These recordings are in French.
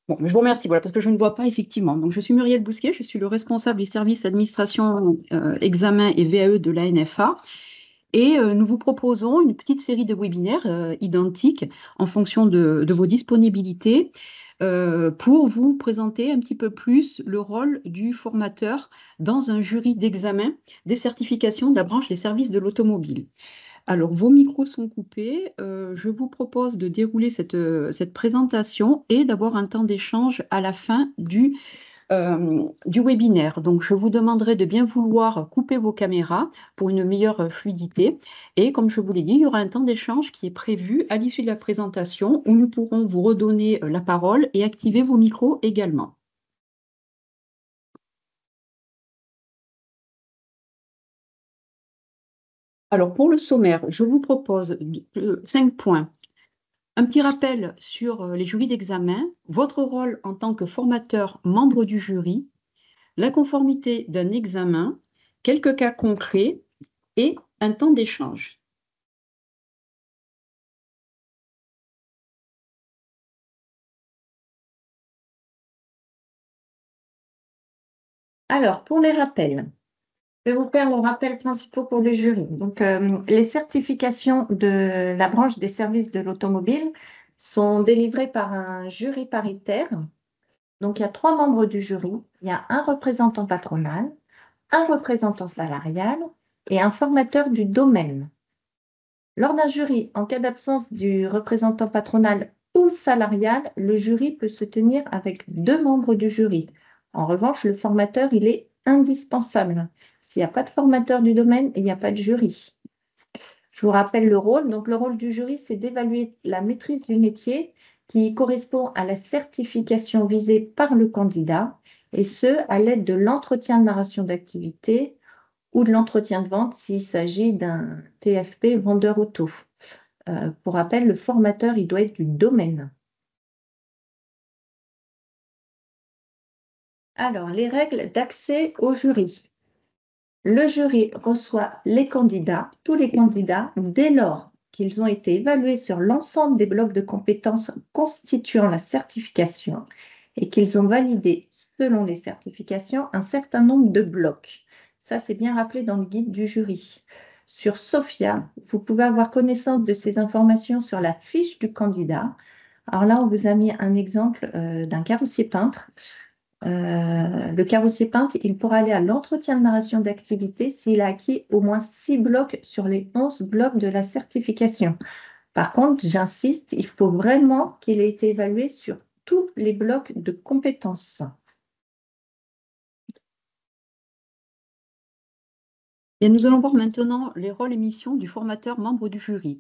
Bon, je vous remercie, voilà, parce que je ne vois pas effectivement. Donc, je suis Muriel Bousquet, je suis le responsable des services administration, examen et VAE de l'ANFA. Et nous vous proposons une petite série de webinaires identiques en fonction de vos disponibilités pour vous présenter un petit peu plus le rôle du formateur dans un jury d'examen des certifications de la branche des services de l'automobile. Alors, vos micros sont coupés. Je vous propose de dérouler cette présentation et d'avoir un temps d'échange à la fin du webinaire. Donc, je vous demanderai de bien vouloir couper vos caméras pour une meilleure fluidité. Et comme je vous l'ai dit, il y aura un temps d'échange qui est prévu à l'issue de la présentation où nous pourrons vous redonner la parole et activer vos micros également. Alors, pour le sommaire, je vous propose 5 points. Un petit rappel sur les jurys d'examen, votre rôle en tant que formateur membre du jury, la conformité d'un examen, quelques cas concrets et un temps d'échange. Alors, pour les rappels, je vais vous faire les rappels principaux pour les jurys. Donc, les certifications de la branche des services de l'automobile sont délivrées par un jury paritaire. Donc, il y a 3 membres du jury. Il y a un représentant patronal, un représentant salarial et un formateur du domaine. Lors d'un jury, en cas d'absence du représentant patronal ou salarial, le jury peut se tenir avec 2 membres du jury. En revanche, le formateur, il est indispensable. S'il n'y a pas de formateur du domaine, il n'y a pas de jury. Je vous rappelle le rôle. Donc, le rôle du jury, c'est d'évaluer la maîtrise du métier qui correspond à la certification visée par le candidat, et ce, à l'aide de l'entretien de narration d'activité ou de l'entretien de vente s'il s'agit d'un TFP vendeur auto. Pour rappel, le formateur, il doit être du domaine. Alors, les règles d'accès au jury. Le jury reçoit les candidats, tous les candidats, dès lors qu'ils ont été évalués sur l'ensemble des blocs de compétences constituant la certification et qu'ils ont validé, selon les certifications, un certain nombre de blocs. Ça, c'est bien rappelé dans le guide du jury. Sur SOFIA, vous pouvez avoir connaissance de ces informations sur la fiche du candidat. Alors là, on vous a mis un exemple d'un carrossier peintre. Le carrossier peintre, il pourra aller à l'entretien de narration d'activité s'il a acquis au moins 6 blocs sur les 11 blocs de la certification. Par contre, j'insiste, il faut vraiment qu'il ait été évalué sur tous les blocs de compétences. Et nous allons voir maintenant les rôles et missions du formateur membre du jury.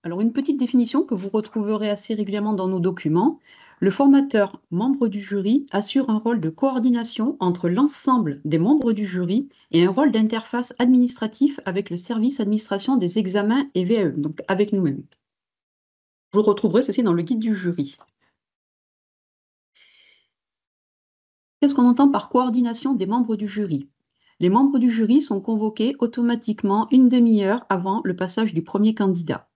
Alors, une petite définition que vous retrouverez assez régulièrement dans nos documents. Le formateur membre du jury assure un rôle de coordination entre l'ensemble des membres du jury et un rôle d'interface administratif avec le service administration des examens et VAE, donc avec nous-mêmes. Vous retrouverez ceci dans le guide du jury. Qu'est-ce qu'on entend par coordination des membres du jury? Les membres du jury sont convoqués automatiquement une demi-heure avant le passage du premier candidat.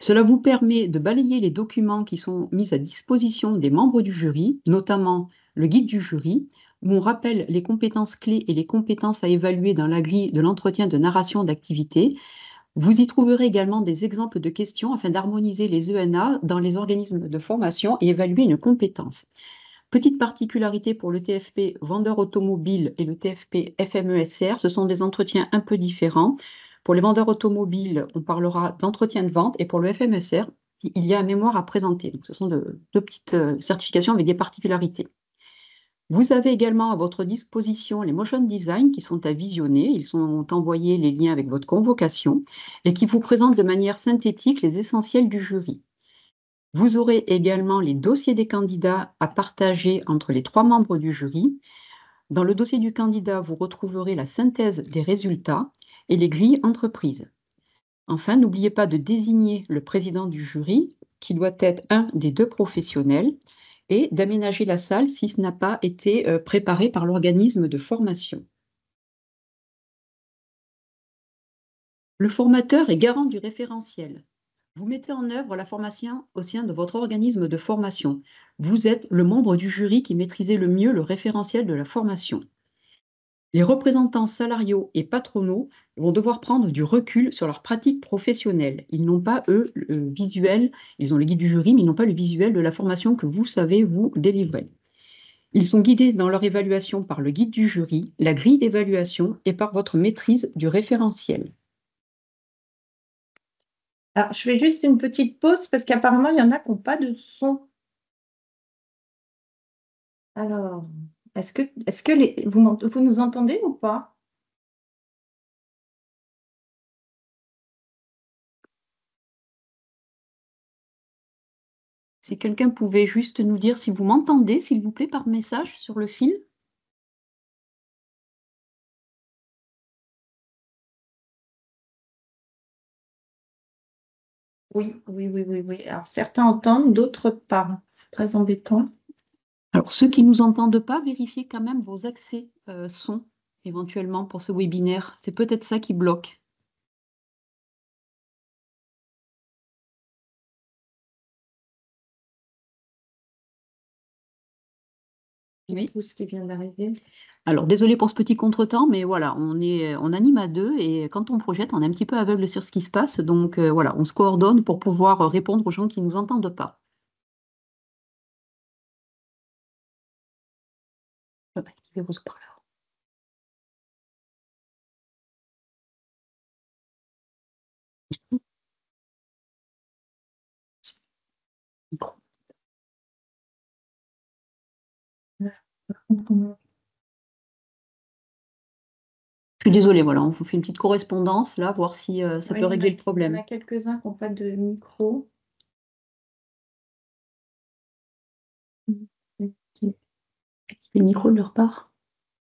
Cela vous permet de balayer les documents qui sont mis à disposition des membres du jury, notamment le guide du jury, où on rappelle les compétences clés et les compétences à évaluer dans la grille de l'entretien de narration d'activité. Vous y trouverez également des exemples de questions afin d'harmoniser les ENA dans les organismes de formation et évaluer une compétence. Petite particularité pour le TFP vendeur automobile et le TFP FMESR, ce sont des entretiens un peu différents. Pour les vendeurs automobiles, on parlera d'entretien de vente et pour le FMSR, il y a un mémoire à présenter. Donc, ce sont deux petites certifications avec des particularités. Vous avez également à votre disposition les motion design qui sont à visionner. Ils sont envoyés les liens avec votre convocation et qui vous présentent de manière synthétique les essentiels du jury. Vous aurez également les dossiers des candidats à partager entre les 3 membres du jury. Dans le dossier du candidat, vous retrouverez la synthèse des résultats et les grilles entreprises. Enfin, n'oubliez pas de désigner le président du jury, qui doit être un des 2 professionnels, et d'aménager la salle si ce n'a pas été préparé par l'organisme de formation. Le formateur est garant du référentiel. Vous mettez en œuvre la formation au sein de votre organisme de formation. Vous êtes le membre du jury qui maîtrisez le mieux le référentiel de la formation. Les représentants salariaux et patronaux vont devoir prendre du recul sur leurs pratiques professionnelles. Ils n'ont pas, eux, le visuel, ils ont le guide du jury, mais ils n'ont pas le visuel de la formation que vous savez vous délivrer. Ils sont guidés dans leur évaluation par le guide du jury, la grille d'évaluation et par votre maîtrise du référentiel. Alors, je fais juste une petite pause parce qu'apparemment, il y en a qui n'ont pas de son. Alors, vous nous entendez ou pas? Si quelqu'un pouvait juste nous dire si vous m'entendez, s'il vous plaît, par message sur le fil. Oui, oui, oui, oui, oui. Alors, certains entendent, d'autres pas. C'est très embêtant. Alors, ceux qui ne nous entendent pas, vérifiez quand même vos accès son, éventuellement, pour ce webinaire. C'est peut-être ça qui bloque. Oui. Tout ce qui vient d'arriver. Alors, désolé pour ce petit contretemps, mais voilà, on anime à deux et quand on projette, on est un petit peu aveugle sur ce qui se passe. Donc, voilà, on se coordonne pour pouvoir répondre aux gens qui ne nous entendent pas. Activez vos haut-parleurs. Je suis désolée, voilà, on vous fait une petite correspondance là, voir si ça peut régler le Il y en problème. a quelques-uns qui n'ont pas de micro. Activez le micro de leur part.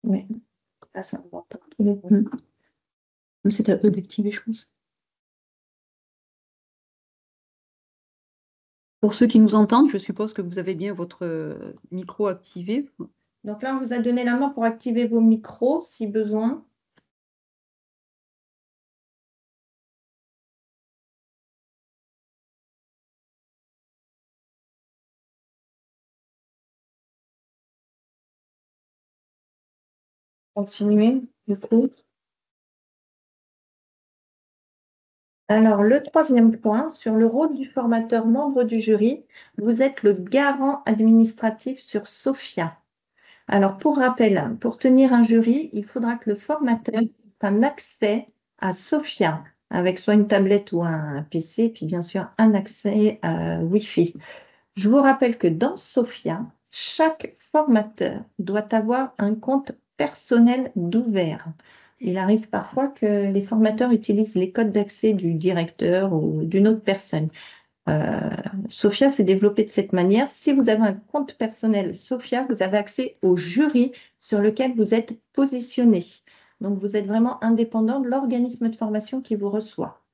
Oui. Là, ça me entend tous les deux. C'est à eux d'activer, je pense. Pour ceux qui nous entendent, je suppose que vous avez bien votre micro activé. Donc là, on vous a donné la main pour activer vos micros si besoin. Continuez, du coup. Alors, le troisième point, sur le rôle du formateur membre du jury, vous êtes le garant administratif sur SOFIA. Alors, pour rappel, pour tenir un jury, il faudra que le formateur ait un accès à SOFIA, avec soit une tablette ou un PC, puis bien sûr un accès Wi-Fi. Je vous rappelle que dans SOFIA, chaque formateur doit avoir un compte personnel d'ouvert. Il arrive parfois que les formateurs utilisent les codes d'accès du directeur ou d'une autre personne. SOFIA s'est développé de cette manière. Si vous avez un compte personnel SOFIA, vous avez accès au jury sur lequel vous êtes positionné. Donc, vous êtes vraiment indépendant de l'organisme de formation qui vous reçoit.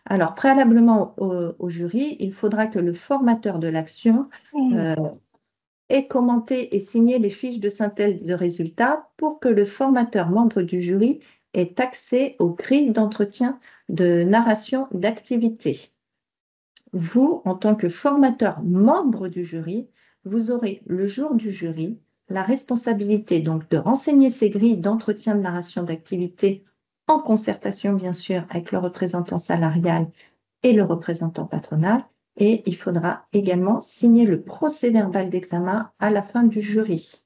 Alors, préalablement au jury, il faudra que le formateur de l'action ait commenté et signé les fiches de synthèse de résultats pour que le formateur membre du jury ait accès aux grilles d'entretien de narration d'activité. Vous, en tant que formateur membre du jury, vous aurez le jour du jury la responsabilité donc de renseigner ces grilles d'entretien de narration d'activité en concertation bien sûr avec le représentant salarial et le représentant patronal. Et il faudra également signer le procès-verbal d'examen à la fin du jury.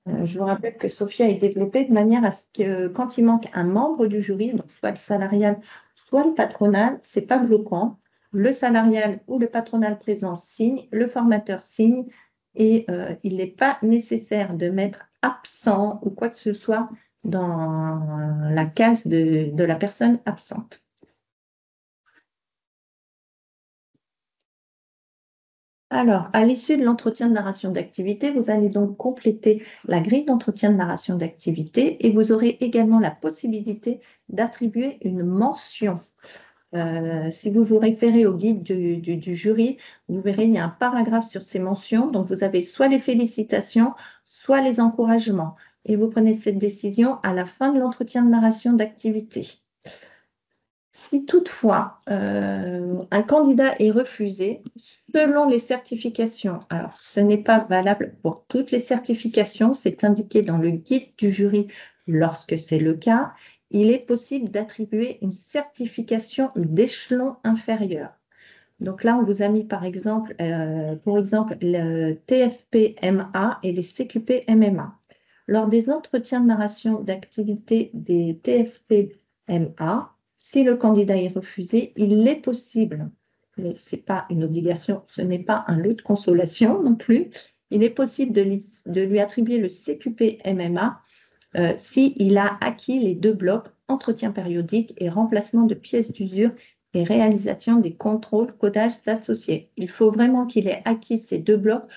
Je vous rappelle que SOFIA est développée de manière à ce que quand il manque un membre du jury, donc soit le salarial, soit le patronal, ce n'est pas bloquant. Le salarial ou le patronal présent signe, le formateur signe, et il n'est pas nécessaire de mettre absent ou quoi que ce soit dans la case de la personne absente. Alors, à l'issue de l'entretien de narration d'activité, vous allez donc compléter la grille d'entretien de narration d'activité et vous aurez également la possibilité d'attribuer une mention. Si vous vous référez au guide du jury, vous verrez, il y a un paragraphe sur ces mentions. Donc, vous avez soit les félicitations, soit les encouragements. Et vous prenez cette décision à la fin de l'entretien de narration d'activité. Si toutefois un candidat est refusé, selon les certifications, alors ce n'est pas valable pour toutes les certifications, c'est indiqué dans le guide du jury lorsque c'est le cas, il est possible d'attribuer une certification d'échelon inférieur. Donc là, on vous a mis pour exemple, le TFP-MA et les CQP-MMA. Lors des entretiens de narration d'activité des TFP-MA, si le candidat est refusé, il est possible, mais ce n'est pas une obligation, ce n'est pas un lot de consolation non plus, il est possible de lui attribuer le CQP-MMA s'il a acquis les 2 blocs, entretien périodique et remplacement de pièces d'usure et réalisation des contrôles codages associés. Il faut vraiment qu'il ait acquis ces 2 blocs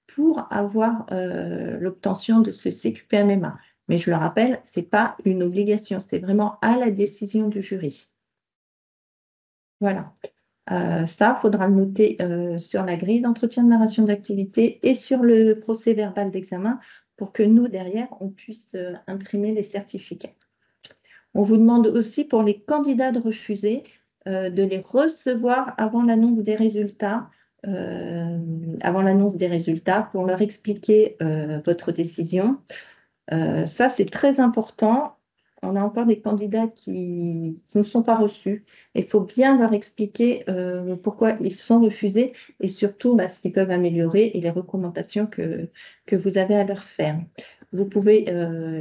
pour avoir l'obtention de ce CQPMMA. Mais je le rappelle, ce n'est pas une obligation, c'est vraiment à la décision du jury. Voilà. Ça, il faudra le noter sur la grille d'entretien de narration d'activité et sur le procès verbal d'examen pour que nous, derrière, on puisse imprimer les certificats. On vous demande aussi pour les candidats de refusés de les recevoir avant l'annonce des résultats, pour leur expliquer votre décision. Ça, c'est très important. On a encore des candidats qui ne sont pas reçus. Il faut bien leur expliquer pourquoi ils sont refusés et surtout ce qu'ils peuvent améliorer et les recommandations que vous avez à leur faire. Vous pouvez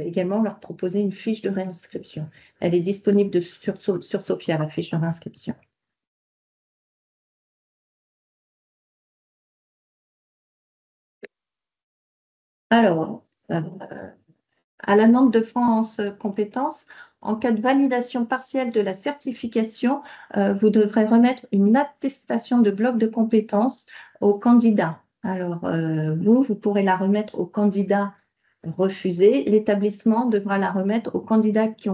également leur proposer une fiche de réinscription. Elle est disponible sur Sophia, la fiche de réinscription. Alors, à la note de France compétences, en cas de validation partielle de la certification, vous devrez remettre une attestation de bloc de compétences au candidat. Alors, vous pourrez la remettre au candidat refusé. L'établissement devra la remettre aux candidats qui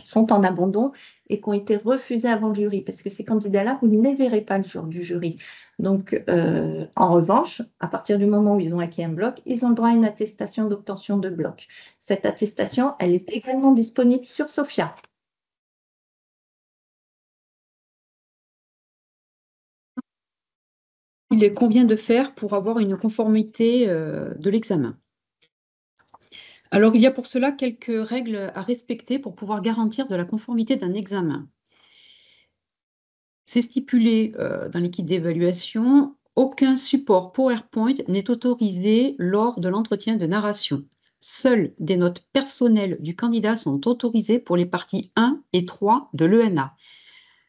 sont en abandon et qui ont été refusés avant le jury, parce que ces candidats-là, vous ne les verrez pas le jour du jury. Donc, en revanche, à partir du moment où ils ont acquis un bloc, ils ont le droit à une attestation d'obtention de bloc. Cette attestation, elle est également disponible sur Sophia. Il convient de faire pour avoir une conformité de l'examen. Alors, il y a pour cela quelques règles à respecter pour pouvoir garantir de la conformité d'un examen. C'est stipulé dans les kits d'évaluation, aucun support PowerPoint n'est autorisé lors de l'entretien de narration. Seules des notes personnelles du candidat sont autorisées pour les parties 1 et 3 de l'ENA.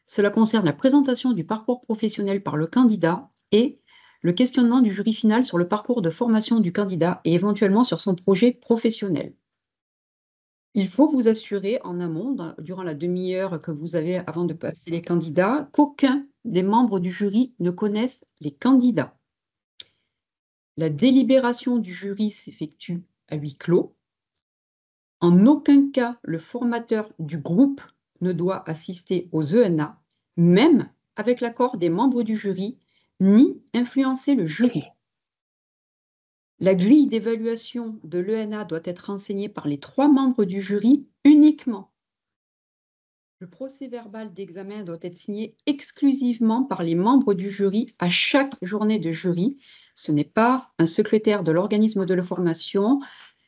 Cela concerne la présentation du parcours professionnel par le candidat et le questionnement du jury final sur le parcours de formation du candidat et éventuellement sur son projet professionnel. Il faut vous assurer en amont, durant la demi-heure que vous avez avant de passer les candidats, qu'aucun des membres du jury ne connaissent les candidats. La délibération du jury s'effectue à huis clos. En aucun cas, le formateur du groupe ne doit assister aux ENA, même avec l'accord des membres du jury, ni influencer le jury. La grille d'évaluation de l'ENA doit être renseignée par les 3 membres du jury uniquement. Le procès-verbal d'examen doit être signé exclusivement par les membres du jury à chaque journée de jury. Ce n'est pas un secrétaire de l'organisme de la formation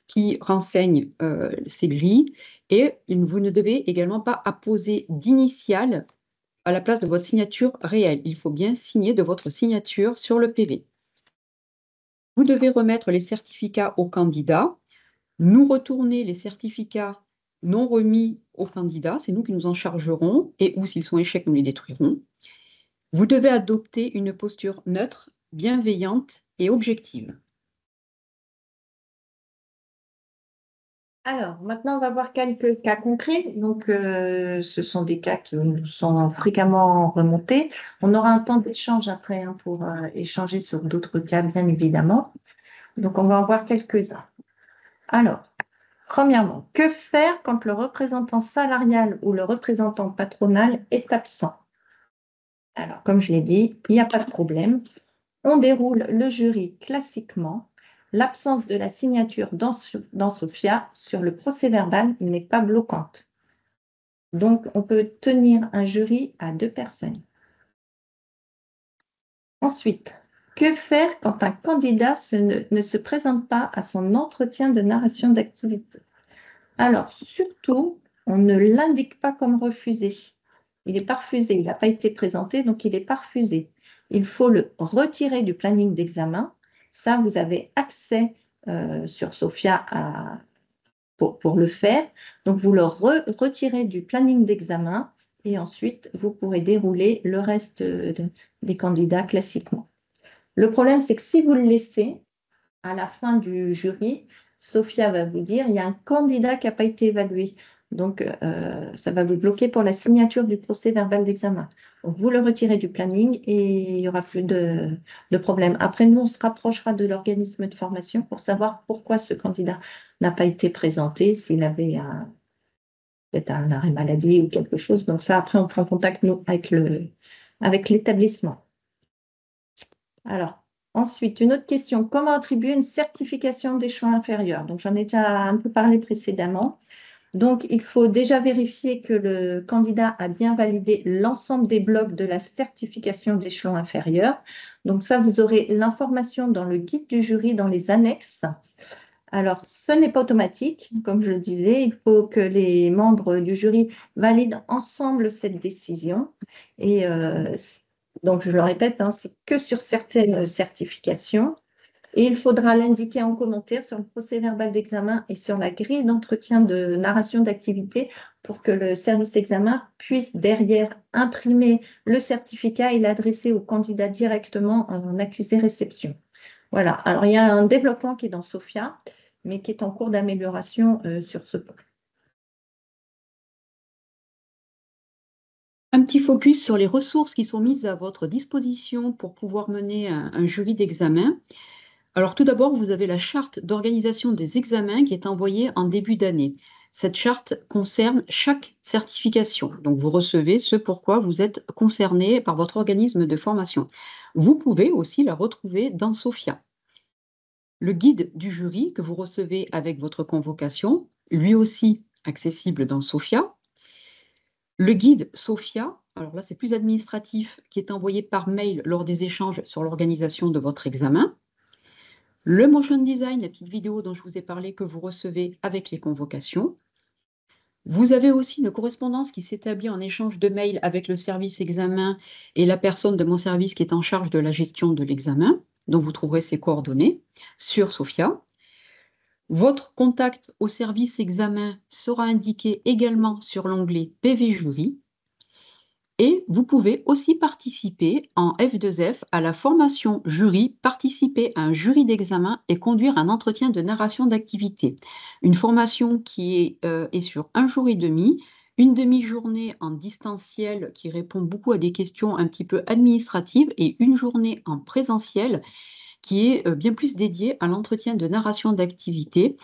qui renseigne ces grilles et vous ne devez également pas apposer d'initiales à la place de votre signature réelle. Il faut bien signer de votre signature sur le PV. Vous devez remettre les certificats au candidat, nous retourner les certificats non remis aux candidats, c'est nous qui nous en chargerons, et ou s'ils sont échecs, nous les détruirons. Vous devez adopter une posture neutre, bienveillante et objective. Alors, maintenant, on va voir quelques cas concrets. Donc, ce sont des cas qui nous sont fréquemment remontés. On aura un temps d'échange après pour échanger sur d'autres cas, bien évidemment. Donc, on va en voir quelques-uns. Alors, premièrement, que faire quand le représentant salarial ou le représentant patronal est absent? Alors, comme je l'ai dit, il n'y a pas de problème. On déroule le jury classiquement. L'absence de la signature dans Sophia sur le procès-verbal n'est pas bloquante. Donc, on peut tenir un jury à 2 personnes. Ensuite, que faire quand un candidat ne se présente pas à son entretien de narration d'activité? Alors, surtout, on ne l'indique pas comme refusé. Il n'est pas refusé, il n'a pas été présenté, donc il n'est pas refusé. Il faut le retirer du planning d'examen. Ça, vous avez accès sur Sophia pour le faire. Donc, vous le retirez du planning d'examen et ensuite, vous pourrez dérouler le reste des candidats classiquement. Le problème, c'est que si vous le laissez, à la fin du jury, Sophia va vous dire, il y a un candidat qui n'a pas été évalué. Donc, ça va vous bloquer pour la signature du procès verbal d'examen. Donc, vous le retirez du planning et il n'y aura plus de problème. Après, nous, on se rapprochera de l'organisme de formation pour savoir pourquoi ce candidat n'a pas été présenté, s'il avait peut-être un arrêt maladie ou quelque chose. Donc, ça, après, on prend contact, nous, avec l'établissement. Alors, ensuite, une autre question. Comment attribuer une certification d'échelon inférieur? Donc, j'en ai déjà un peu parlé précédemment. Donc, il faut déjà vérifier que le candidat a bien validé l'ensemble des blocs de la certification d'échelon inférieur. Donc, ça, vous aurez l'information dans le guide du jury, dans les annexes. Alors, ce n'est pas automatique, comme je le disais, il faut que les membres du jury valident ensemble cette décision. Et donc, je le répète, hein, c'est que sur certaines certifications. Et il faudra l'indiquer en commentaire sur le procès-verbal d'examen et sur la grille d'entretien de narration d'activité pour que le service d'examen puisse derrière imprimer le certificat et l'adresser au candidat directement en accusé-réception. Voilà. Alors, il y a un développement qui est dans Sophia, mais qui est en cours d'amélioration sur ce point. Un petit focus sur les ressources qui sont mises à votre disposition pour pouvoir mener un jury d'examen. Alors tout d'abord, vous avez la charte d'organisation des examens qui est envoyée en début d'année. Cette charte concerne chaque certification. Donc vous recevez ce pourquoi vous êtes concerné par votre organisme de formation. Vous pouvez aussi la retrouver dans Sophia. Le guide du jury que vous recevez avec votre convocation, lui aussi accessible dans Sophia. Le guide Sophia, alors là c'est plus administratif, qui est envoyé par mail lors des échanges sur l'organisation de votre examen. Le motion design, la petite vidéo dont je vous ai parlé que vous recevez avec les convocations. Vous avez aussi une correspondance qui s'établit en échange de mails avec le service examen et la personne de mon service qui est en charge de la gestion de l'examen, dont vous trouverez ses coordonnées sur Sophia. Votre contact au service examen sera indiqué également sur l'onglet PV Jury. Et vous pouvez aussi participer en F2F à la formation jury, participer à un jury d'examen et conduire un entretien de narration d'activité. Une formation qui est sur 1 jour et demi, une demi-journée en distanciel qui répond beaucoup à des questions un petit peu administratives et une journée en présentiel qui est bien plus dédiée à l'entretien de narration d'activité.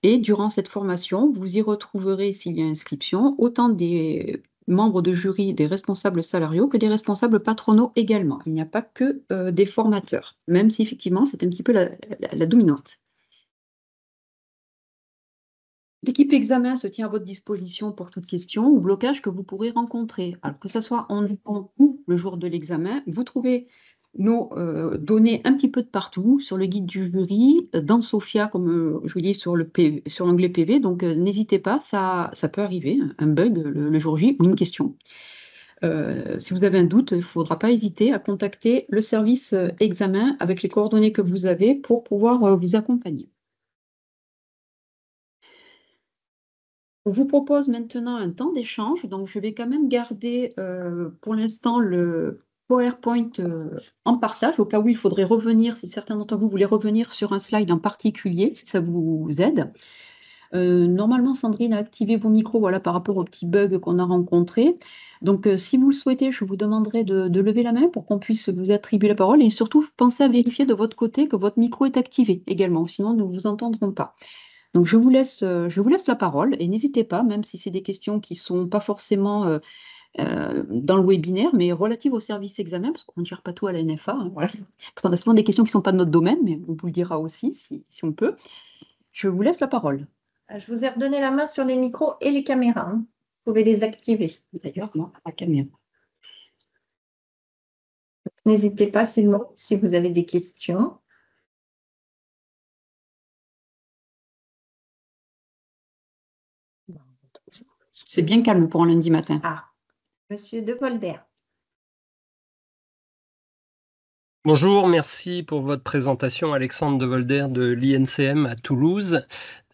Et durant cette formation, vous y retrouverez, s'il y a inscription, autant des membres de jury, des responsables salariaux que des responsables patronaux également. Il n'y a pas que des formateurs, même si effectivement c'est un petit peu la dominante. L'équipe examen se tient à votre disposition pour toute question ou blocage que vous pourrez rencontrer. Alors que ce soit en temps ou le jour de l'examen, vous trouvez nos données un petit peu de partout, sur le guide du jury, dans Sophia, comme je vous dis, sur l'onglet PV. Donc, n'hésitez pas, ça peut arriver, un bug le jour J ou une question. Si vous avez un doute, il ne faudra pas hésiter à contacter le service examen avec les coordonnées que vous avez pour pouvoir vous accompagner. On vous propose maintenant un temps d'échange, donc je vais quand même garder pour l'instant le PowerPoint en partage, au cas où il faudrait revenir, si certains d'entre vous voulaient revenir sur un slide en particulier, si ça vous aide. Normalement, Sandrine a activé vos micros voilà, par rapport aux petits bugs qu'on a rencontrés. Donc, si vous le souhaitez, je vous demanderai de lever la main pour qu'on puisse vous attribuer la parole et surtout, pensez à vérifier de votre côté que votre micro est activé également, sinon nous ne vous entendrons pas. Donc, je vous laisse la parole et n'hésitez pas, même si c'est des questions qui ne sont pas forcément dans le webinaire, mais relatives au service examen, parce qu'on ne gère pas tout à la NFA. Hein, voilà. Parce qu'on a souvent des questions qui ne sont pas de notre domaine, mais on vous le dira aussi si on peut. Je vous laisse la parole. Je vous ai redonné la main sur les micros et les caméras. Hein. vous pouvez les activer. D'ailleurs, moi, la caméra. N'hésitez pas si vous avez des questions. C'est bien calme pour un lundi matin. Ah, Monsieur De Volder. Bonjour, merci pour votre présentation, Alexandre De Volder de l'INCM à Toulouse.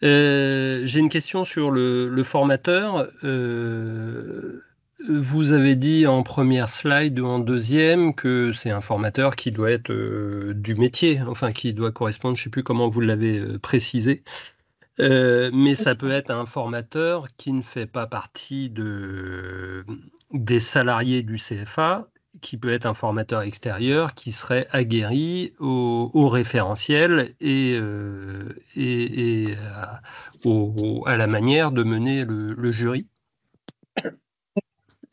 J'ai une question sur le formateur. Vous avez dit en première slide ou en deuxième que c'est un formateur qui doit être du métier, enfin qui doit correspondre, je ne sais plus comment vous l'avez précisé. Mais ça peut être un formateur qui ne fait pas partie des salariés du CFA, qui peut être un formateur extérieur qui serait aguerri au référentiel et à la manière de mener le jury.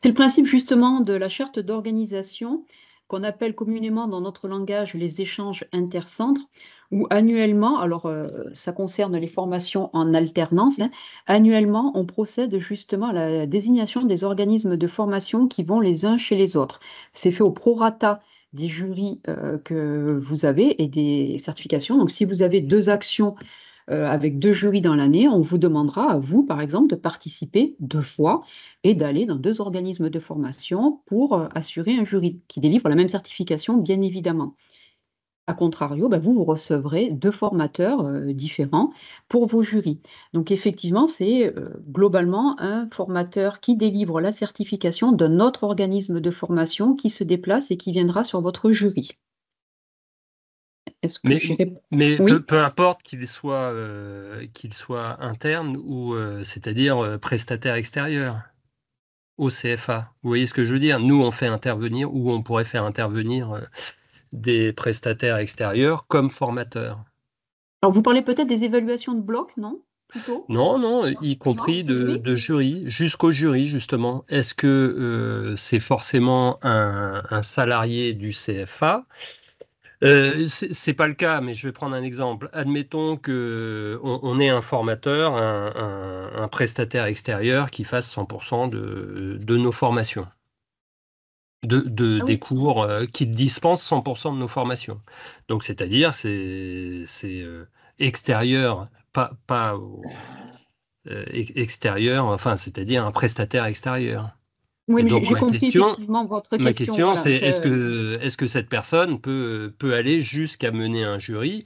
C'est le principe justement de la charte d'organisation qu'on appelle communément dans notre langage les échanges intercentres, où annuellement, alors ça concerne les formations en alternance, hein, annuellement on procède justement à la désignation des organismes de formation qui vont les uns chez les autres. C'est fait au prorata des jurys que vous avez et des certifications. Donc si vous avez 2 actions avec 2 jurys dans l'année, on vous demandera à vous, par exemple, de participer 2 fois et d'aller dans 2 organismes de formation pour assurer un jury qui délivre la même certification, bien évidemment. A contrario, vous recevrez 2 formateurs différents pour vos jurys. Donc effectivement, c'est globalement un formateur qui délivre la certification d'un autre organisme de formation qui se déplace et qui viendra sur votre jury. Est-ce que mais oui. peu importe qu'il soit interne ou c'est-à-dire prestataire extérieur au CFA. Vous voyez ce que je veux dire? Nous, on fait intervenir ou on pourrait faire intervenir des prestataires extérieurs comme formateurs. Alors vous parlez peut-être des évaluations de bloc, non? Plutôt? Non, y compris de jury, jusqu'au jury justement. Est-ce que c'est forcément un salarié du CFA? C'est pas le cas, mais je vais prendre un exemple. Admettons qu'on ait un formateur, un prestataire extérieur qui fasse 100% de nos formations, des cours qui dispense 100% de nos formations. Donc, c'est-à-dire, c'est extérieur, pas extérieur, enfin, c'est-à-dire un prestataire extérieur. Oui, mais donc, j'ai compris effectivement votre question. Ma question, voilà, c'est est-ce que cette personne peut aller jusqu'à mener un jury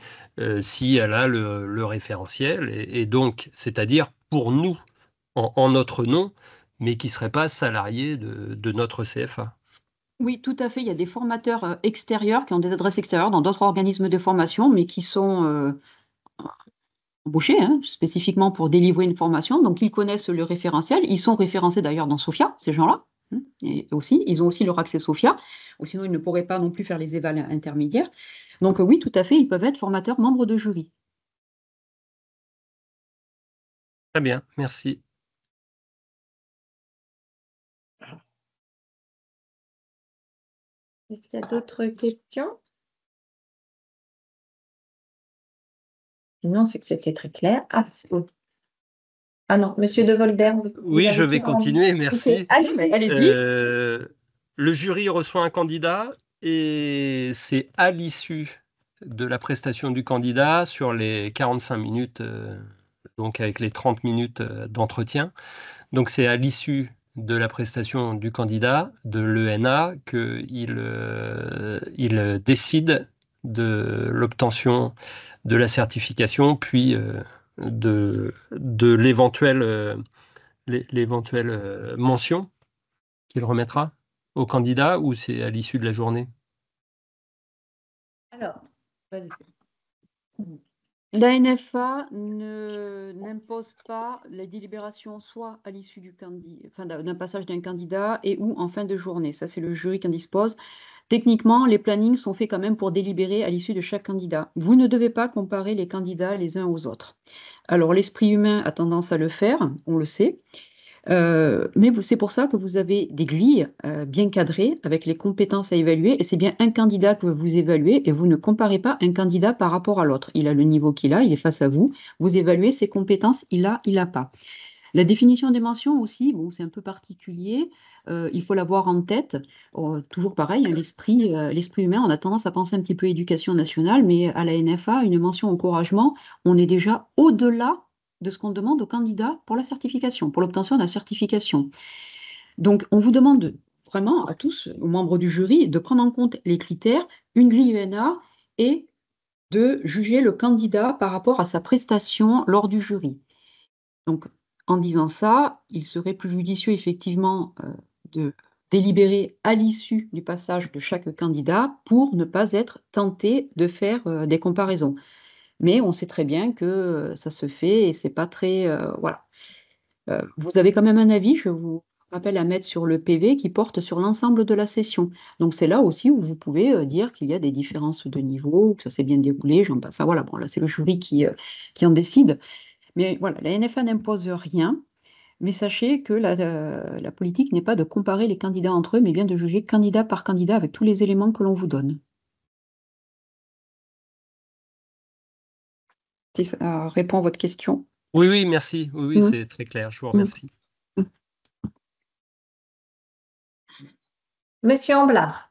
si elle a le référentiel et donc, c'est-à-dire pour nous, en notre nom, mais qui ne serait pas salarié de notre CFA. Oui, tout à fait. Il y a des formateurs extérieurs qui ont des adresses extérieures dans d'autres organismes de formation, mais qui sont embauchés spécifiquement pour délivrer une formation. Donc, ils connaissent le référentiel. Ils sont référencés d'ailleurs dans SOFIA, ces gens-là. Et aussi, ils ont aussi leur accès SOFIA, ou sinon ils ne pourraient pas non plus faire les évals intermédiaires. Donc oui, tout à fait, ils peuvent être formateurs membres de jury. Très bien, merci. Est-ce qu'il y a d'autres questions? Sinon, c'est que c'était très clair. Ah non, Monsieur De Volder. Oui, je vais continuer, merci. Allez-y. Le jury reçoit un candidat et c'est à l'issue de la prestation du candidat sur les 45 minutes, donc avec les 30 minutes d'entretien. Donc c'est à l'issue de la prestation du candidat, de l'ENA, qu'il décide de l'obtention de la certification, puis de l'éventuelle mention qu'il remettra au candidat, ou c'est à l'issue de la journée? Alors, vas-y. L'ANFA n'impose pas la délibération soit à l'issue d'un passage d'un candidat et ou en fin de journée. Ça, c'est le jury qui en dispose. Techniquement, les plannings sont faits quand même pour délibérer à l'issue de chaque candidat. Vous ne devez pas comparer les candidats les uns aux autres. Alors, l'esprit humain a tendance à le faire, on le sait. Mais c'est pour ça que vous avez des grilles bien cadrées avec les compétences à évaluer et c'est bien un candidat que vous évaluez et vous ne comparez pas un candidat par rapport à l'autre. Il a le niveau qu'il a, il est face à vous, vous évaluez ses compétences, il a pas. La définition des mentions aussi, bon, c'est un peu particulier, il faut l'avoir en tête. Toujours pareil, hein, l'esprit humain, on a tendance à penser un petit peu éducation nationale, mais à la NFA, une mention encouragement, on est déjà au-delà de ce qu'on demande aux candidats pour la certification, pour l'obtention de la certification. Donc, on vous demande vraiment à tous, aux membres du jury, de prendre en compte les critères, une grille UNA et de juger le candidat par rapport à sa prestation lors du jury. Donc, en disant ça, il serait plus judicieux effectivement de délibérer à l'issue du passage de chaque candidat pour ne pas être tenté de faire des comparaisons. Mais on sait très bien que ça se fait et c'est pas très voilà. Vous avez quand même un avis, je vous rappelle à mettre sur le PV qui porte sur l'ensemble de la session. Donc c'est là aussi où vous pouvez dire qu'il y a des différences de niveau, que ça s'est bien déroulé. Enfin voilà, bon là c'est le jury qui en décide. Mais voilà, la NFA n'impose rien, mais sachez que la politique n'est pas de comparer les candidats entre eux, mais bien de juger candidat par candidat avec tous les éléments que l'on vous donne. Si ça répond à votre question. Oui, oui, merci. Oui, c'est très clair. Je vous remercie. Monsieur Amblard.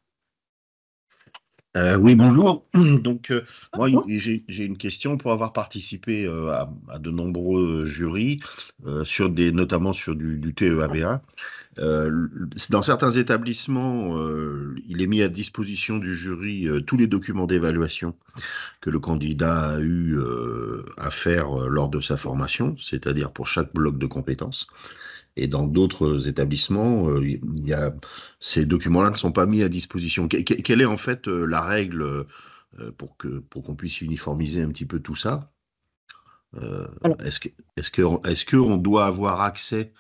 Oui, bonjour. Donc, moi, j'ai une question pour avoir participé à de nombreux jurys, notamment sur du TEABA. Dans certains établissements, il est mis à disposition du jury tous les documents d'évaluation que le candidat a eu à faire lors de sa formation, c'est-à-dire pour chaque bloc de compétences. Et dans d'autres établissements, ces documents-là ne sont pas mis à disposition. Quelle est en fait la règle pour qu'on puisse uniformiser un petit peu tout ça? Est-ce qu'on doit avoir accès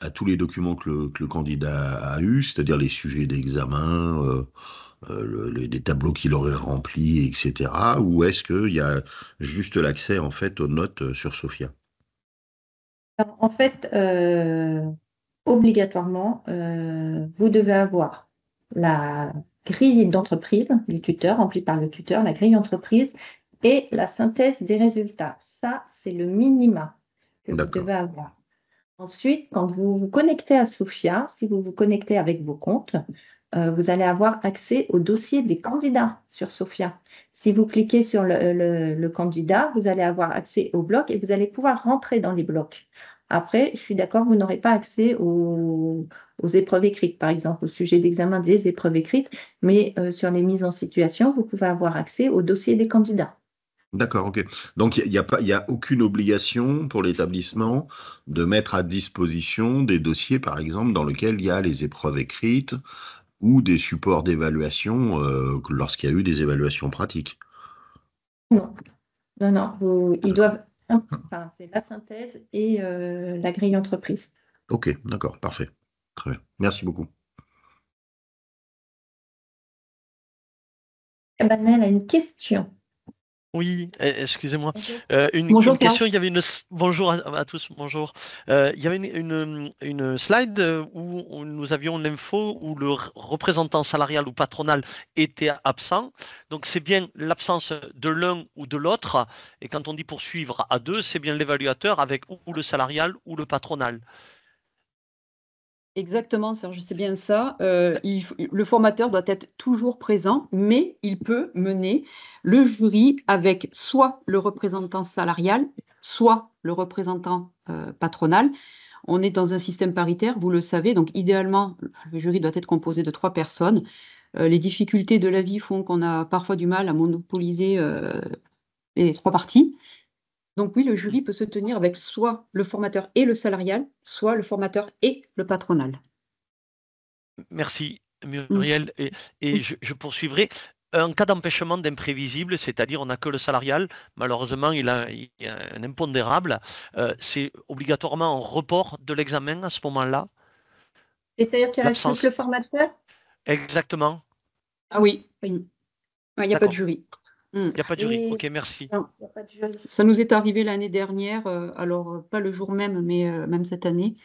à tous les documents que le candidat a eus, c'est-à-dire les sujets d'examen, les tableaux qu'il aurait remplis, etc. Ou est-ce qu'il y a juste l'accès en fait aux notes sur Sophia? Alors, en fait, obligatoirement, vous devez avoir la grille d'entreprise du tuteur, remplie par le tuteur, la grille d'entreprise et la synthèse des résultats. Ça, c'est le minima que vous devez avoir. Ensuite, quand vous vous connectez à Sophia, si vous vous connectez avec vos comptes, vous allez avoir accès au dossier des candidats sur Sophia. Si vous cliquez sur le candidat, vous allez avoir accès au bloc et vous allez pouvoir rentrer dans les blocs. Après, je suis d'accord, vous n'aurez pas accès aux épreuves écrites, par exemple, au sujet d'examen des épreuves écrites, mais sur les mises en situation, vous pouvez avoir accès au dossier des candidats. D'accord, ok. Donc il y a aucune obligation pour l'établissement de mettre à disposition des dossiers, par exemple, dans lesquels il y a les épreuves écrites ou des supports d'évaluation lorsqu'il y a eu des évaluations pratiques. Non, non, non, ils doivent. Enfin, c'est la synthèse et la grille entreprise. Ok, d'accord, parfait. Très bien. Merci beaucoup. Cabanel a une question. Oui, excusez-moi. Bonjour, une question, il y avait bonjour à tous, bonjour. Il y avait une slide où nous avions l'info où le représentant salarial ou patronal était absent. Donc c'est bien l'absence de l'un ou de l'autre. Et quand on dit poursuivre à deux, c'est bien l'évaluateur avec ou le salarial ou le patronal. Exactement, Serge, c'est bien ça. Le formateur doit être toujours présent, mais il peut mener le jury avec soit le représentant salarial, soit le représentant patronal. On est dans un système paritaire, vous le savez, donc idéalement, le jury doit être composé de 3 personnes. Les difficultés de la vie font qu'on a parfois du mal à monopoliser les 3 parties. Donc oui, le jury peut se tenir avec soit le formateur et le salarial, soit le formateur et le patronal. Merci Muriel. Et je poursuivrai. Un cas d'empêchement d'imprévisible, c'est-à-dire on n'a que le salarial, malheureusement il y a un impondérable, c'est obligatoirement un report de l'examen à ce moment-là. C'est-à-dire qu'il reste plus que le formateur? Exactement. Ah oui, il n'y a pas de jury. Il n'y a pas de jury, ok, merci. Non, il n'y a pas de jury. Ça nous est arrivé l'année dernière, alors pas le jour même, mais même cette année,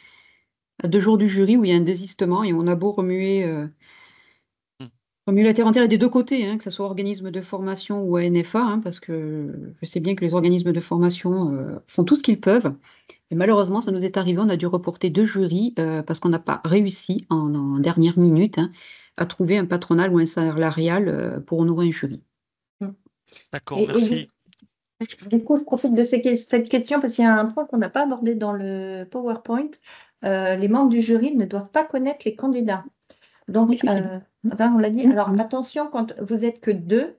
2 jours du jury où il y a un désistement et on a beau remuer la terre entière et des 2 côtés, hein, que ce soit organisme de formation ou ANFA, hein, parce que je sais bien que les organismes de formation font tout ce qu'ils peuvent. Et malheureusement, ça nous est arrivé, on a dû reporter 2 jurys parce qu'on n'a pas réussi en dernière minute à trouver un patronal ou un salarial pour honorer un jury. D'accord, Et merci. du coup, je profite de cette question parce qu'il y a un point qu'on n'a pas abordé dans le PowerPoint. Les membres du jury ne doivent pas connaître les candidats. Donc, Oui, on l'a dit. Alors, attention, quand vous n'êtes que deux,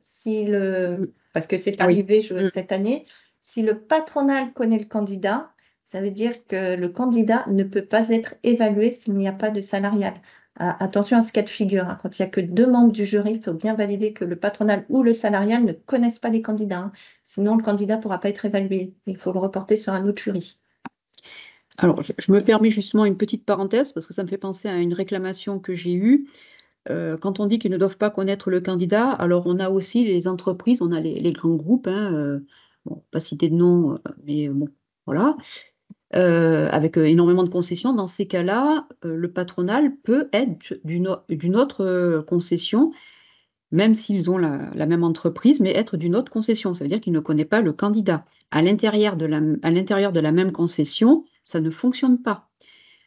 parce que c'est Ah oui. arrivé cette année, si le patronal connaît le candidat, ça veut dire que le candidat ne peut pas être évalué s'il n'y a pas de salarial. Attention à ce cas de figure, hein. Quand il n'y a que 2 membres du jury, il faut bien valider que le patronal ou le salarial ne connaissent pas les candidats, hein. Sinon, le candidat ne pourra pas être évalué. Il faut le reporter sur un autre jury. Alors, je me permets justement une petite parenthèse parce que ça me fait penser à une réclamation que j'ai eue. Quand on dit qu'ils ne doivent pas connaître le candidat, alors on a aussi les entreprises, on a les grands groupes, bon, pas citer de nom, mais bon, voilà, avec énormément de concessions. Dans ces cas-là, le patronal peut être d'une autre concession, même s'ils ont la même entreprise, mais être d'une autre concession. Ça veut dire qu'il ne connaît pas le candidat. À l'intérieur de la même concession, ça ne fonctionne pas.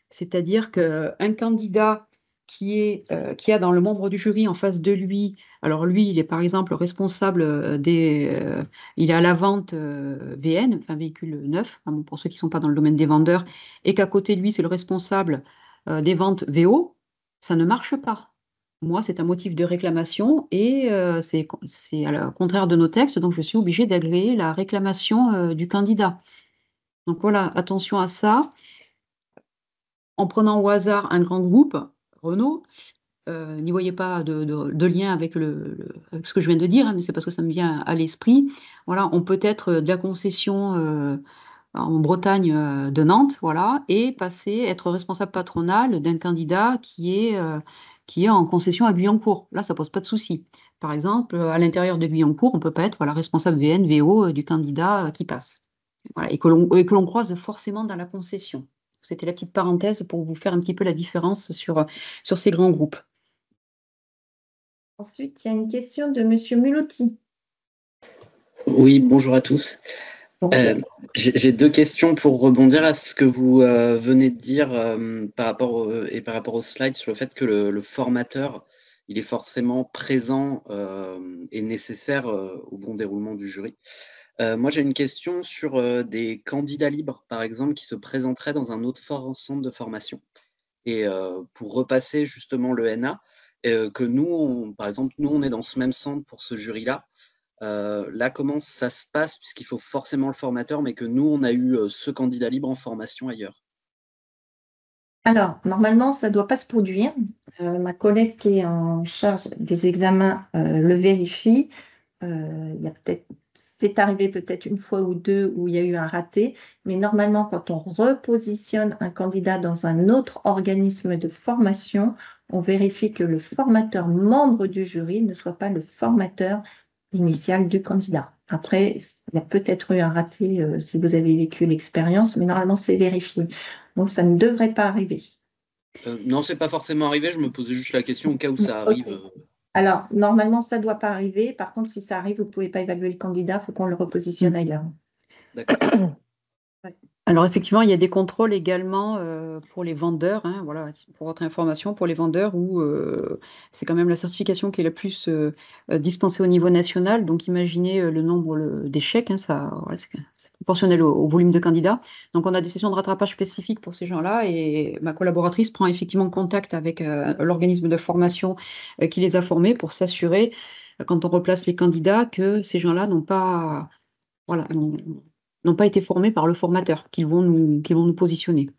C'est-à-dire qu'un candidat qui a dans le membre du jury en face de lui, alors lui, il est par exemple responsable il est à la vente VN, enfin véhicule neuf, enfin bon, pour ceux qui ne sont pas dans le domaine des vendeurs, et qu'à côté de lui, c'est le responsable des ventes VO, ça ne marche pas. Moi, c'est un motif de réclamation et c'est à le contraire de nos textes, donc je suis obligée d'agréer la réclamation du candidat. Donc voilà, attention à ça. En prenant au hasard un grand groupe, Renault, n'y voyez pas de lien avec avec ce que je viens de dire, mais c'est parce que ça me vient à l'esprit. Voilà, on peut être de la concession en Bretagne de Nantes, voilà, et être responsable patronal d'un candidat qui est en concession à Guyancourt. Là, ça pose pas de souci. Par exemple, à l'intérieur de Guyancourt, on peut pas être responsable VN, VO du candidat qui passe. Voilà, et que l'on croise forcément dans la concession. C'était la petite parenthèse pour vous faire un petit peu la différence sur ces grands groupes. Ensuite, il y a une question de Monsieur Mulotti. Oui, bonjour à tous. J'ai 2 questions pour rebondir à ce que vous venez de dire par rapport au slide sur le fait que le formateur, il est forcément présent et nécessaire au bon déroulement du jury. Moi, j'ai une question sur des candidats libres, par exemple, qui se présenteraient dans un autre centre de formation. Et pour repasser justement le NA, que nous, par exemple, nous, on est dans ce même centre pour ce jury-là. Là, comment ça se passe, puisqu'il faut forcément le formateur, mais que nous, on a eu ce candidat libre en formation ailleurs? Alors, normalement, ça ne doit pas se produire. Ma collègue qui est en charge des examens le vérifie. C'est arrivé peut-être une fois ou deux où il y a eu un raté, mais normalement, quand on repositionne un candidat dans un autre organisme de formation, on vérifie que le formateur membre du jury ne soit pas le formateur initial du candidat. Après, il y a peut-être eu un raté si vous avez vécu l'expérience, mais normalement, c'est vérifié. Donc, ça ne devrait pas arriver. Non, c'est pas forcément arrivé. Je me posais juste la question au cas où ça arrive. Okay. Alors, normalement, ça ne doit pas arriver. Par contre, si ça arrive, vous ne pouvez pas évaluer le candidat, il faut qu'on le repositionne ailleurs. D'accord. Alors effectivement, il y a des contrôles également pour les vendeurs, voilà, pour votre information, pour les vendeurs où c'est quand même la certification qui est la plus dispensée au niveau national. Donc imaginez le nombre d'échecs, voilà, c'est proportionnel au volume de candidats. Donc on a des sessions de rattrapage spécifiques pour ces gens-là et ma collaboratrice prend effectivement contact avec l'organisme de formation qui les a formés pour s'assurer, quand on replace les candidats, que ces gens-là n'ont pas, voilà, n'ont pas été formés par le formateur, qu'ils vont nous positionner.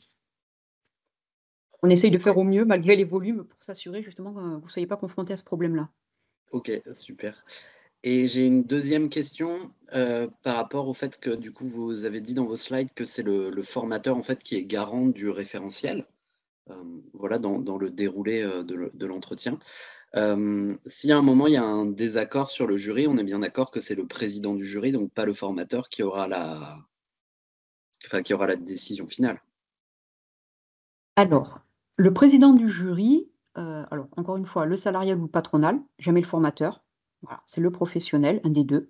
On essaye de faire au mieux, malgré les volumes, pour s'assurer justement que vous ne soyez pas confrontés à ce problème-là. Ok, super. Et j'ai une deuxième question par rapport au fait que du coup vous avez dit dans vos slides que c'est le formateur en fait qui est garant du référentiel, voilà, dans le déroulé de l'entretien. Si à un moment il y a un désaccord sur le jury, on est bien d'accord que c'est le président du jury, donc pas le formateur, qui aura la décision finale. Alors, le président du jury, alors encore une fois, le salarial ou le patronal, jamais le formateur, voilà, c'est le professionnel, un des deux,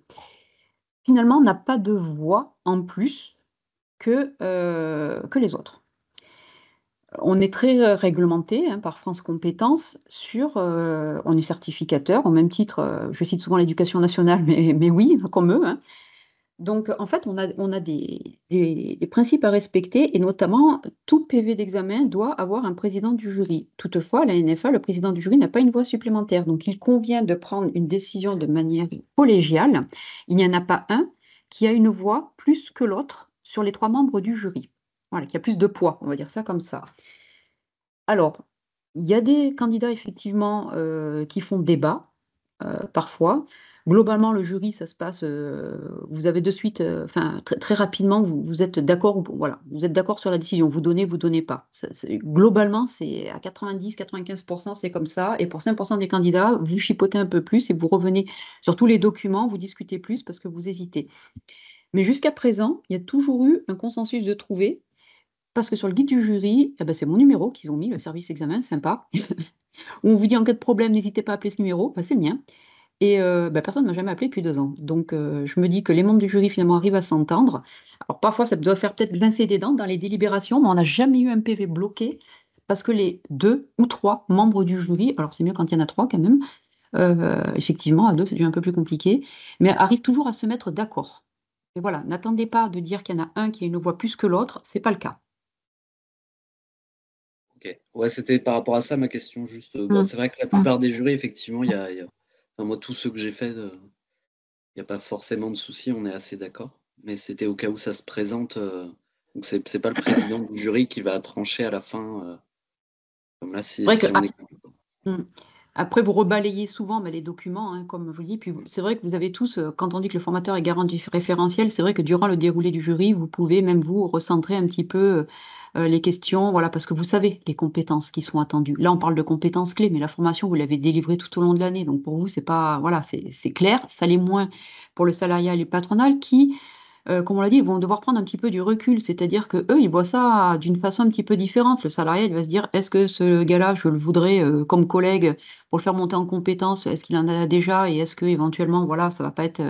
finalement n'a pas de voix en plus que les autres. On est très réglementé par France Compétences on est certificateur, au même titre, je cite souvent l'éducation nationale, mais oui, comme eux. Donc, en fait, on a des principes à respecter et notamment, tout PV d'examen doit avoir un président du jury. Toutefois, à la NFA, le président du jury n'a pas une voix supplémentaire. Donc, il convient de prendre une décision de manière collégiale. Il n'y en a pas un qui a une voix plus que l'autre sur les 3 membres du jury. Voilà, qui a plus de poids, on va dire ça comme ça. Alors, il y a des candidats effectivement qui font débat parfois. Globalement, le jury, ça se passe, vous avez de suite, très rapidement, vous êtes d'accord, voilà, vous êtes d'accord sur la décision, vous donnez pas. Globalement, c'est à 90-95%, c'est comme ça. Et pour 5% des candidats, vous chipotez un peu plus et vous revenez sur tous les documents, vous discutez plus parce que vous hésitez. Mais jusqu'à présent, il y a toujours eu un consensus de trouver. Parce que sur le guide du jury, c'est mon numéro qu'ils ont mis, le service examen, sympa. Où on vous dit en cas de problème, n'hésitez pas à appeler ce numéro, c'est le mien. Et personne ne m'a jamais appelé depuis 2 ans. Donc je me dis que les membres du jury finalement arrivent à s'entendre. Alors parfois ça doit faire peut-être grincer des dents dans les délibérations, mais on n'a jamais eu un PV bloqué parce que les 2 ou 3 membres du jury, alors c'est mieux quand il y en a 3 quand même, effectivement à 2 c'est déjà un peu plus compliqué, mais arrivent toujours à se mettre d'accord. Et voilà, n'attendez pas de dire qu'il y en a un qui a une voix plus que l'autre, c'est pas le cas. Ok. Ouais, c'était par rapport à ça ma question. Juste, c'est vrai que la plupart des jurys, effectivement, enfin, moi, tous ceux que j'ai faits, il n'y a pas forcément de souci, on est assez d'accord. Mais c'était au cas où ça se présente. Donc, c'est pas le président du jury qui va trancher à la fin. Comme là, si on est... Après, vous rebalayez souvent les documents, comme je vous dis. Puis c'est vrai que vous avez tous, quand on dit que le formateur est garant du référentiel, c'est vrai que durant le déroulé du jury, vous pouvez même vous recentrer un petit peu les questions, voilà, parce que vous savez les compétences qui sont attendues. Là, on parle de compétences clés, mais la formation, vous l'avez délivrée tout au long de l'année. Donc pour vous, c'est pas, voilà, c'est clair. Ça l'est moins pour le salarial et le patronal qui, comme on l'a dit, ils vont devoir prendre un petit peu du recul. C'est-à-dire que eux, ils voient ça d'une façon un petit peu différente. Le salarié, il va se dire, est-ce que ce gars-là, je le voudrais comme collègue pour le faire monter en compétences? Est-ce qu'il en a déjà? Et est-ce que éventuellement, voilà, ça va pas être.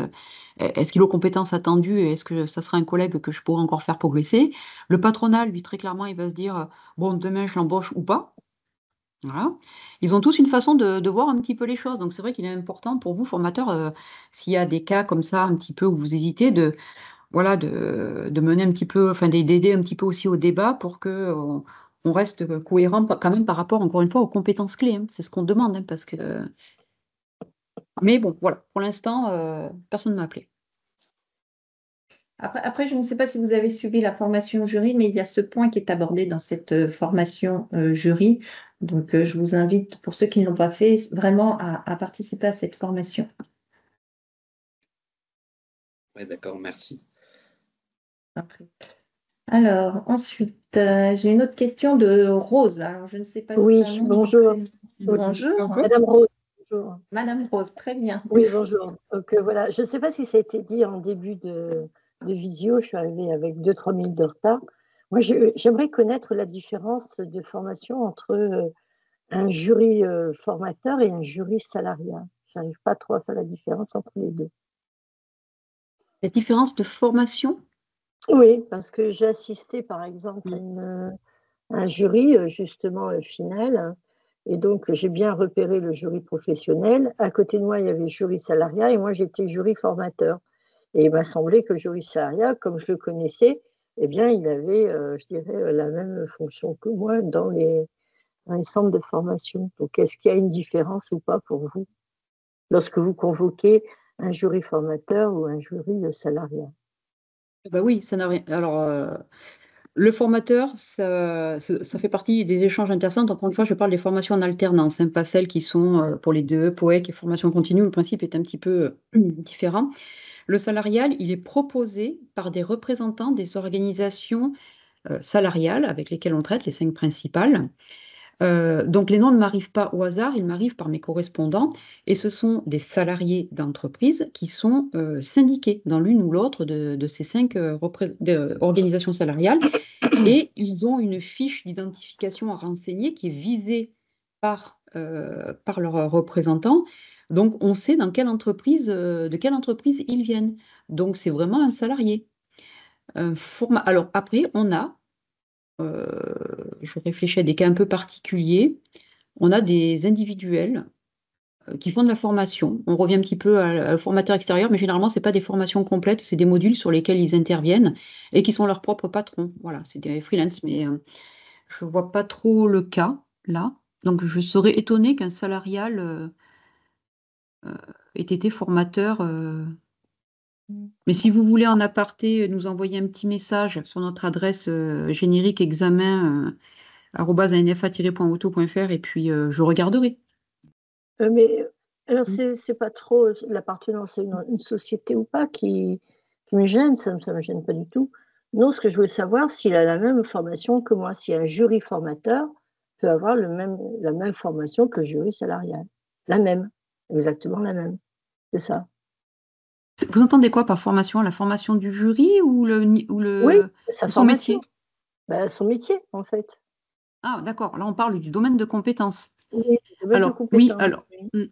Est-ce qu'il a aux compétences attendues? Et est-ce que ça sera un collègue que je pourrais encore faire progresser? Le patronal, lui, très clairement, il va se dire, bon, demain, je l'embauche ou pas. Voilà. Ils ont tous une façon de voir un petit peu les choses. Donc, c'est vrai qu'il est important pour vous, formateurs, s'il y a des cas comme ça, un petit peu où vous hésitez, de mener un petit peu, d'aider un petit peu aussi au débat pour que on reste cohérent quand même par rapport, encore une fois, aux compétences clés. C'est ce qu'on demande, parce que. Mais bon, voilà, pour l'instant, personne ne m'a appelé. Après, je ne sais pas si vous avez suivi la formation jury, mais il y a ce point qui est abordé dans cette formation jury. Donc, je vous invite, pour ceux qui ne l'ont pas fait, vraiment à participer à cette formation. Oui, d'accord, merci. Après. Alors, ensuite, j'ai une autre question de Rose. Alors, je ne sais pas oui, si bonjour. Bonjour. Madame Rose. Bonjour. Madame Rose, très bien. Oui, bonjour. Donc voilà, je ne sais pas si ça a été dit en début de visio, je suis arrivée avec 2-3 minutes de retard. Moi, j'aimerais connaître la différence de formation entre un jury formateur et un jury salariat. Je n'arrive pas trop à faire la différence entre les deux. La différence de formation? Oui, parce que j'ai assisté par exemple à un jury justement final, et donc j'ai bien repéré le jury professionnel. À côté de moi, il y avait le jury salariat et moi j'étais jury formateur. Et il m'a semblé que le jury salariat, comme je le connaissais, eh bien il avait, je dirais, la même fonction que moi dans les centres de formation. Donc est-ce qu'il y a une différence ou pas pour vous lorsque vous convoquez un jury formateur ou un jury salariat? Oui, ça n'a rien. Alors, le formateur, ça fait partie des échanges intéressants. Encore une fois, je parle des formations en alternance, pas celles qui sont pour les deux, POEC et formation continue. Le principe est un petit peu différent. Le salarial, il est proposé par des représentants des organisations salariales avec lesquelles on traite, les 5 principales. Donc les noms ne m'arrivent pas au hasard, ils m'arrivent par mes correspondants, et ce sont des salariés d'entreprise qui sont syndiqués dans l'une ou l'autre de ces 5 organisations salariales, et ils ont une fiche d'identification à renseigner qui est visée par leurs représentants. Donc on sait de quelle entreprise ils viennent. Donc c'est vraiment un salarié. Alors après, on a, je réfléchis à des cas un peu particuliers, on a des individuels qui font de la formation. On revient un petit peu au formateur extérieur, mais généralement, ce n'est pas des formations complètes, c'est des modules sur lesquels ils interviennent et qui sont leurs propres patrons. Voilà, c'est des freelance, mais je ne vois pas trop le cas là. Donc, je serais étonnée qu'un salarial ait été formateur. Mais si vous voulez en aparté nous envoyer un petit message sur notre adresse générique examen @nfa-auto.fr et puis je regarderai. Mais alors, c'est pas trop l'appartenance à une société ou pas qui me gêne, ça me gêne pas du tout. Non, ce que je voulais savoir, s'il a la même formation que moi, si un jury formateur peut avoir la même formation que le jury salarial. La même, exactement la même. C'est ça. Vous entendez quoi par formation? La formation du jury ou Oui, sa son métier? formation. Ben, son métier, en fait. Ah, d'accord. Là, on parle du domaine de compétences. Oui, le domaine de Alors, oui, compétences.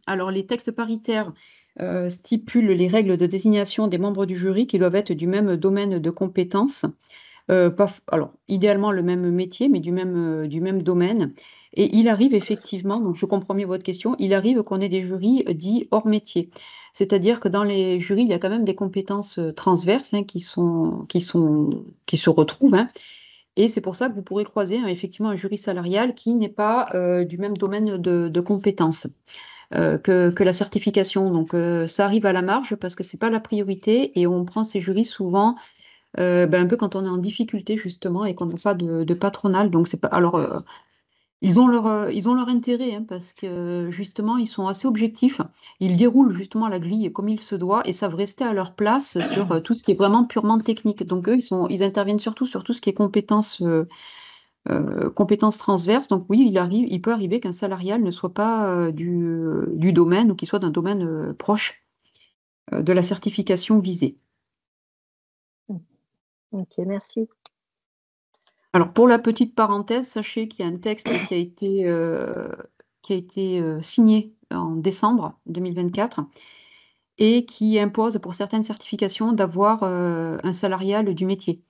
alors les textes paritaires stipulent les règles de désignation des membres du jury qui doivent être du même domaine de compétences. Alors, idéalement le même métier, mais du même domaine. Et il arrive effectivement, donc je comprends mieux votre question, il arrive qu'on ait des jurys dits hors métier. C'est-à-dire que dans les jurys, il y a quand même des compétences transverses hein, qui se retrouvent. Hein. Et c'est pour ça que vous pourrez croiser effectivement un jury salarial qui n'est pas du même domaine de compétences que la certification. Donc, ça arrive à la marge parce que c'est pas la priorité et on prend ces jurys souvent un peu quand on est en difficulté justement et qu'on n'a pas de patronal. Donc, c'est pas. Alors, ils ont leur intérêt hein, parce que justement, ils sont assez objectifs. Ils déroulent justement la grille comme il se doit et savent rester à leur place sur tout ce qui est vraiment purement technique. Donc, eux, ils interviennent surtout sur tout ce qui est compétences transverses. Donc oui, il peut arriver qu'un salarial ne soit pas du domaine ou qu'il soit d'un domaine proche de la certification visée. Ok, merci. Alors pour la petite parenthèse, sachez qu'il y a un texte qui a été signé en décembre 2024 et qui impose pour certaines certifications d'avoir un salarial du métier.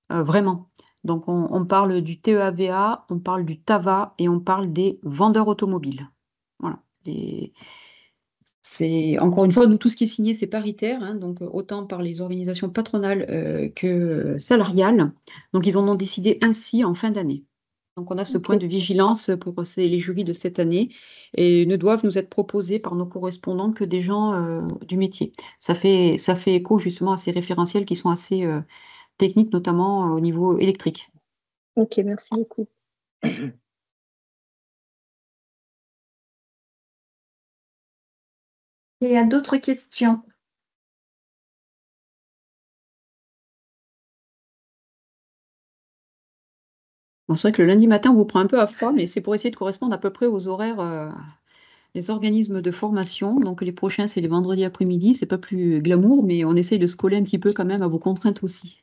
Vraiment. Donc, on parle du TEAVA, on parle du TAVA et on parle des vendeurs automobiles. Voilà. Encore une fois, nous, tout ce qui est signé, c'est paritaire, hein, donc autant par les organisations patronales que salariales. Donc, ils en ont décidé ainsi en fin d'année. Donc, on a ce point de vigilance pour les jurys de cette année et ne doivent nous être proposés par nos correspondants que des gens du métier. Ça fait écho justement à ces référentiels qui sont assez techniques, notamment au niveau électrique. Ok, merci beaucoup. Il y a d'autres questions? Bon, c'est vrai que le lundi matin, on vous prend un peu à froid, mais c'est pour essayer de correspondre à peu près aux horaires des organismes de formation. Donc les prochains, c'est les vendredis après-midi. C'est pas plus glamour, mais on essaye de se coller un petit peu quand même à vos contraintes aussi.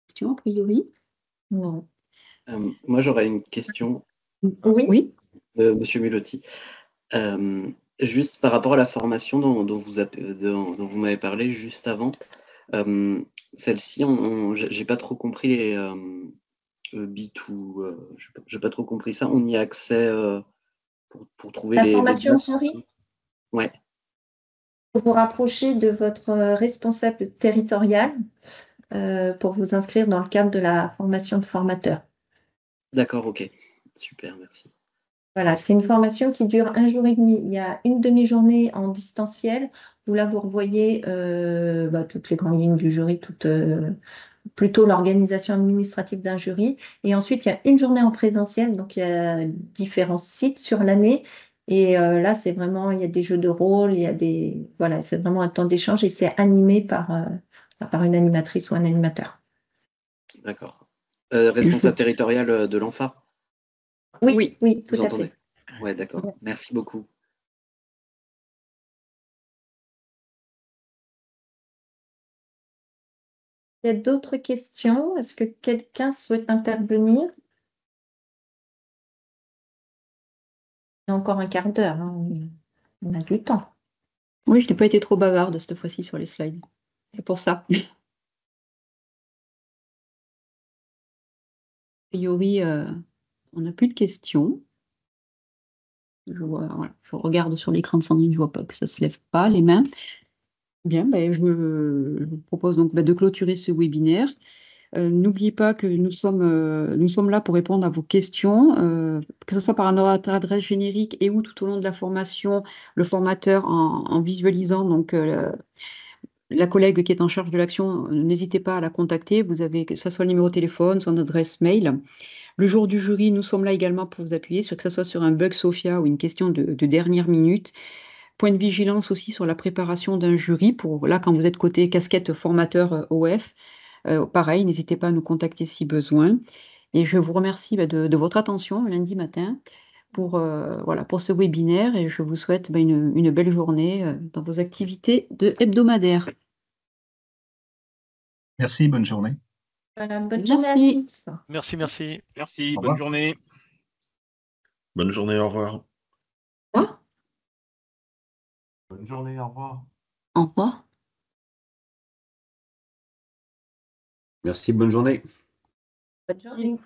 Question a priori? Non. Moi, j'aurais une question, Oui. Monsieur Mulotti. Juste par rapport à la formation dont vous m'avez parlé juste avant, celle-ci, j'ai pas trop compris les B2, j'ai pas trop compris ça. On y a accès pour trouver La les formation dates. jury, Ouais, vous vous rapprochez de votre responsable territorial pour vous inscrire dans le cadre de la formation de formateur. d'accord, ok. Super, merci. Voilà, c'est une formation qui dure 1 jour et demi. Il y a une demi-journée en distanciel où là, vous revoyez toutes les grandes lignes du jury, plutôt l'organisation administrative d'un jury. Et ensuite, il y a une journée en présentiel, donc il y a différents sites sur l'année. Et là, c'est vraiment, il y a des jeux de rôle, voilà, c'est vraiment un temps d'échange et c'est animé par une animatrice ou un animateur. D'accord. Responsable territorial de l'ANFA? Oui, tout Vous à entendez? fait. Ouais, d'accord. Merci beaucoup. Il y a d'autres questions? Est-ce que quelqu'un souhaite intervenir? Il y a encore un quart d'heure, hein. On a du temps. Oui, je n'ai pas été trop bavarde cette fois-ci sur les slides. C'est pour ça. A priori, on n'a plus de questions. Voilà, je regarde sur l'écran de Sandrine, je ne vois pas que ça ne se lève pas les mains. Bien, je vous propose donc de clôturer ce webinaire. N'oubliez pas que nous sommes là pour répondre à vos questions, que ce soit par notre adresse générique et ou tout au long de la formation, le formateur en visualisant donc la collègue qui est en charge de l'action, n'hésitez pas à la contacter. Vous avez que ce soit le numéro de téléphone, son adresse mail. Le jour du jury, nous sommes là également pour vous appuyer, que ce soit sur un bug Sophia ou une question de dernière minute. Point de vigilance aussi sur la préparation d'un jury pour là quand vous êtes côté casquette formateur OF. Pareil, n'hésitez pas à nous contacter si besoin. Et je vous remercie de votre attention lundi matin pour ce webinaire et je vous souhaite une belle journée dans vos activités hebdomadaires. Merci, bonne journée. Voilà, bonne journée à Merci. tous. Merci, merci. Merci, Au bonne revoir. journée. Bonne journée, au revoir. Quoi? Bonne journée, au revoir. Au revoir. Merci, bonne journée. Bonne journée.